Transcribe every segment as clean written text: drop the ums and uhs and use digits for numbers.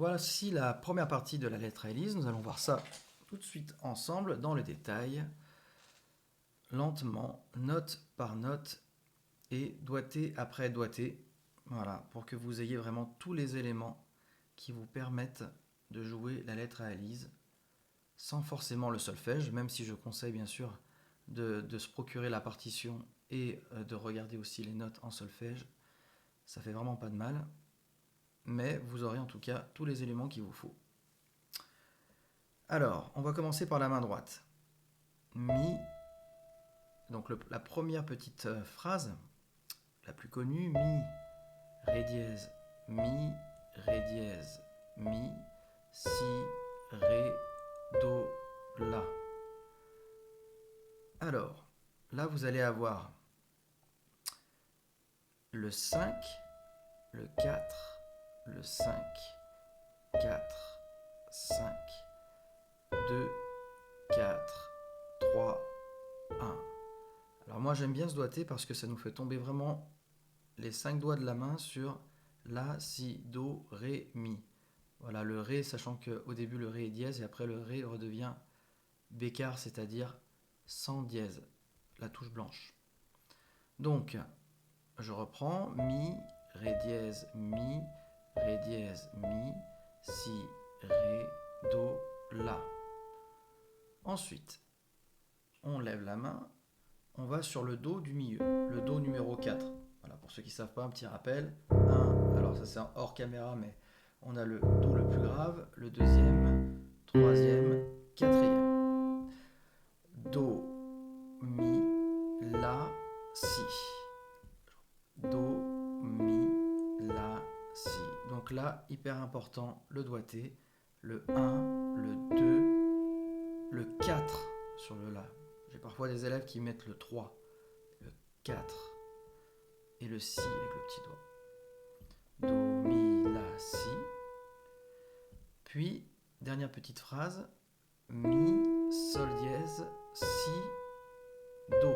voici la première partie de la lettre à Élise. Nous allons voir ça tout de suite ensemble dans le détail, lentement, note par note et doigté après doigté. Voilà, pour que vous ayez vraiment tous les éléments qui vous permettent de jouer la lettre à Élise sans forcément le solfège, même si je conseille bien sûr de se procurer la partition et de regarder aussi les notes en solfège. Ça fait vraiment pas de mal, mais vous aurez en tout cas tous les éléments qu'il vous faut. Alors, on va commencer par la main droite. Mi, donc la première petite phrase, la plus connue, mi, ré dièse, mi, si, ré, do, la. Alors, là vous allez avoir le 5, le 4, le 5, 4, 5, 2, 4, 3, 1. Alors moi j'aime bien ce doigté parce que ça nous fait tomber vraiment les 5 doigts de la main sur la, si, do, ré, mi. Voilà, le ré, sachant qu'au début le ré est dièse et après le ré redevient bécard, c'est-à-dire sans dièse, la touche blanche. Donc, je reprends mi, ré dièse, mi, si, ré, do, la. Ensuite, on lève la main, on va sur le do du milieu, le do numéro 4. Voilà, pour ceux qui ne savent pas, un petit rappel. 1, alors ça c'est hors caméra, mais on a le do le plus grave, le deuxième, troisième, quatrième. Do, mi, la, si. Do, mi, la, si. Donc là, hyper important, le doigté, le 1, le 2, le 4 sur le la. J'ai parfois des élèves qui mettent le 3, le 4 et le si avec le petit doigt. Do, mi, la, si. Puis, dernière petite phrase, mi, sol dièse, si, do.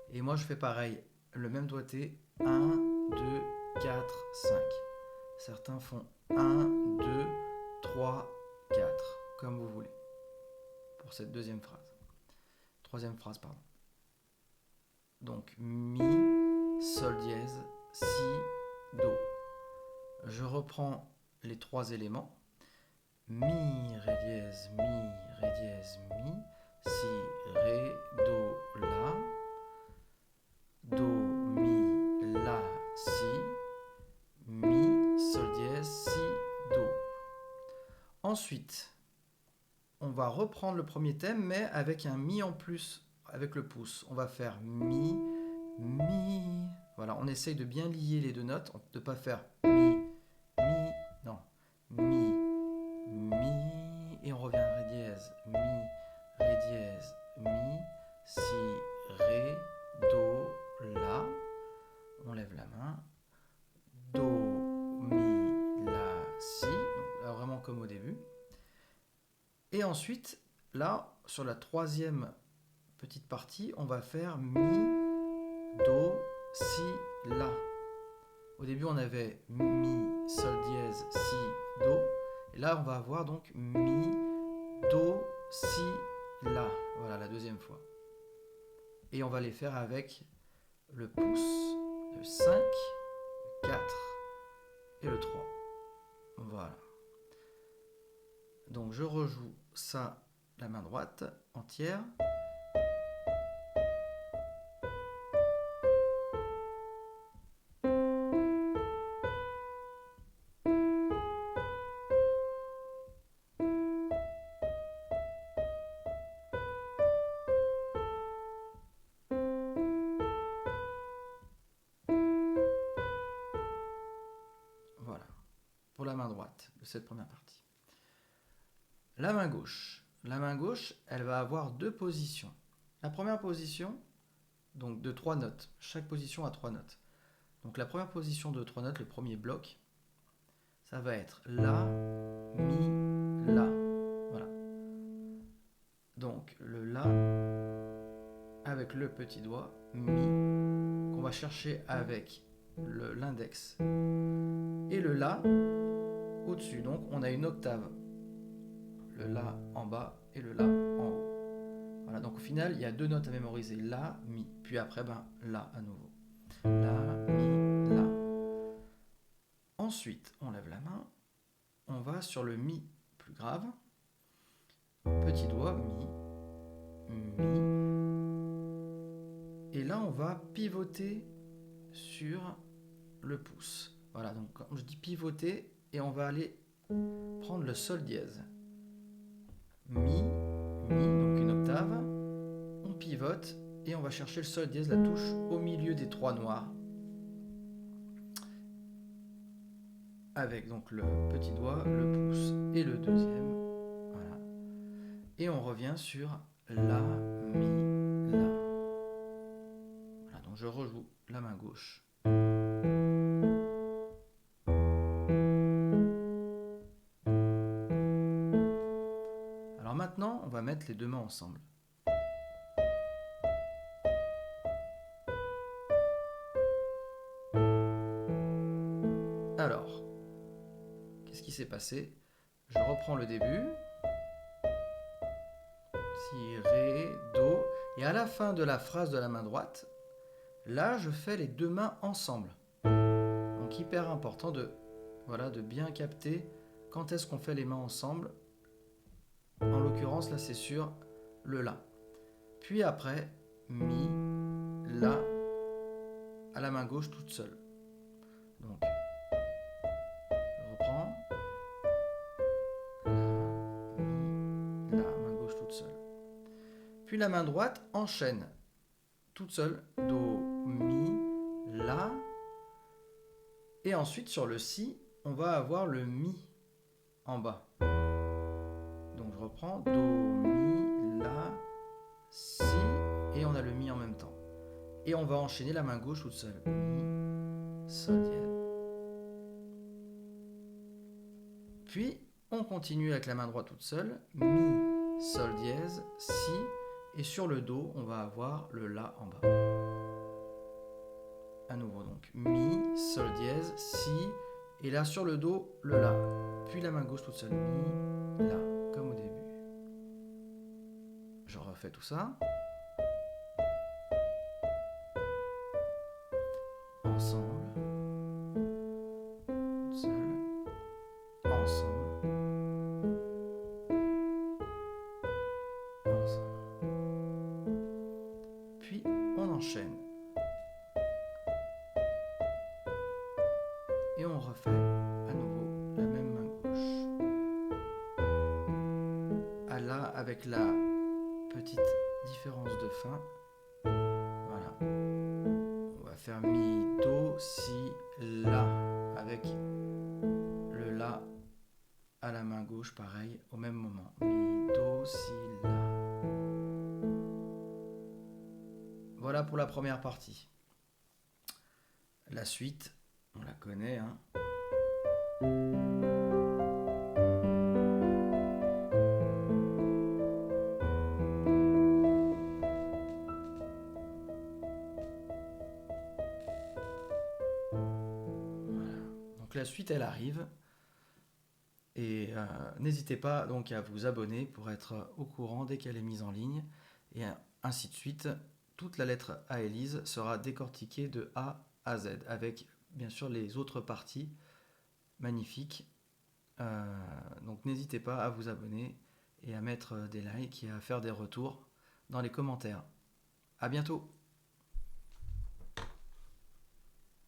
Et moi je fais pareil, le même doigté, 1, 2, 4, 5. Certains font 1, 2, 3, 4, comme vous voulez, pour cette deuxième phrase. Troisième phrase, pardon. Donc, mi, sol dièse, si, do. Je reprends les trois éléments. Mi, ré dièse, mi, si, ré, do, la. Do, mi, la, si, mi, sol dièse, si, do. Ensuite, on va reprendre le premier thème, mais avec un mi en plus, avec le pouce. On va faire mi, mi. Voilà, on essaye de bien lier les deux notes, de ne pas faire mi, mi, non, mi, mi, et on revient à ré dièse, mi, si, ré, do, la. On lève la main, do, mi, la, si, donc là vraiment comme au début. Et ensuite, là, sur la troisième petite partie, on va faire mi, do, si, la. Au début, on avait mi, sol dièse, si, do. Et là, on va avoir donc mi, do, si, la. Voilà, la deuxième fois. Et on va les faire avec le pouce, le 5, le 4 et le 3. Voilà. Donc je rejoue ça, la main droite entière. Voilà, pour la main droite de cette première partie. La main gauche, elle va avoir deux positions. La première position, donc de 3 notes. Chaque position a 3 notes. Donc la première position de 3 notes, le premier bloc, ça va être la, mi, la. Voilà. Donc le la avec le petit doigt, mi, qu'on va chercher avec l'index. Et le la au-dessus. Donc on a une octave. Le La en bas et le La en haut. Voilà, donc au final, il y a 2 notes à mémoriser. La, Mi. Puis après, La à nouveau. La, Mi, La. Ensuite, on lève la main. On va sur le Mi plus grave. Petit doigt, Mi. Mi. Et là, on va pivoter sur le pouce. Voilà, donc quand je dis pivoter, et on va aller prendre le Sol dièse. Mi, Mi, donc une octave. On pivote et on va chercher le Sol dièse, la touche au milieu des 3 noirs. Avec donc le petit doigt, le pouce et le deuxième. Voilà. Et on revient sur La, Mi, La. Voilà, donc je rejoue la main gauche. Alors maintenant, on va mettre les 2 mains ensemble. Alors, qu'est-ce qui s'est passé? Je reprends le début. Si, Ré, Do. Et à la fin de la phrase de la main droite, là, je fais les 2 mains ensemble. Donc hyper important de bien capter quand est-ce qu'on fait les mains ensemble. En l'occurrence, là, c'est sur le La. Puis après, Mi, La, à la main gauche toute seule. Donc, je reprends. La, Mi, La, main gauche toute seule. Puis la main droite enchaîne toute seule. Do, Mi, La. Et ensuite, sur le Si, on va avoir le Mi en bas. Donc je reprends. Do, Mi, La, Si. Et on a le Mi en même temps. Et on va enchaîner la main gauche toute seule. Mi, Sol dièse. Puis, on continue avec la main droite toute seule. Mi, Sol dièse, Si. Et sur le Do, on va avoir le La en bas. À nouveau donc. Mi, Sol dièse, Si. Et là, sur le Do, le La. Puis la main gauche toute seule. Mi, La. Comme au début. Je refais tout ça. Ensemble. Seul. Ensemble. Ensemble. Puis on enchaîne. Et on refait à nouveau la même main gauche. À La avec la petite différence de fin. Voilà. On va faire Mi, Do, Si, La avec le La à la main gauche, pareil, au même moment. Mi, Do, Si, La. Voilà pour la première partie. La suite, on la connaît, hein. Voilà. Donc la suite, elle arrive. Et n'hésitez pas donc à vous abonner pour être au courant dès qu'elle est mise en ligne. Et ainsi de suite, toute la lettre A Élise sera décortiquée de A à Z, avec bien sûr les autres parties magnifiques. Donc n'hésitez pas à vous abonner et à mettre des likes et à faire des retours dans les commentaires. À bientôt!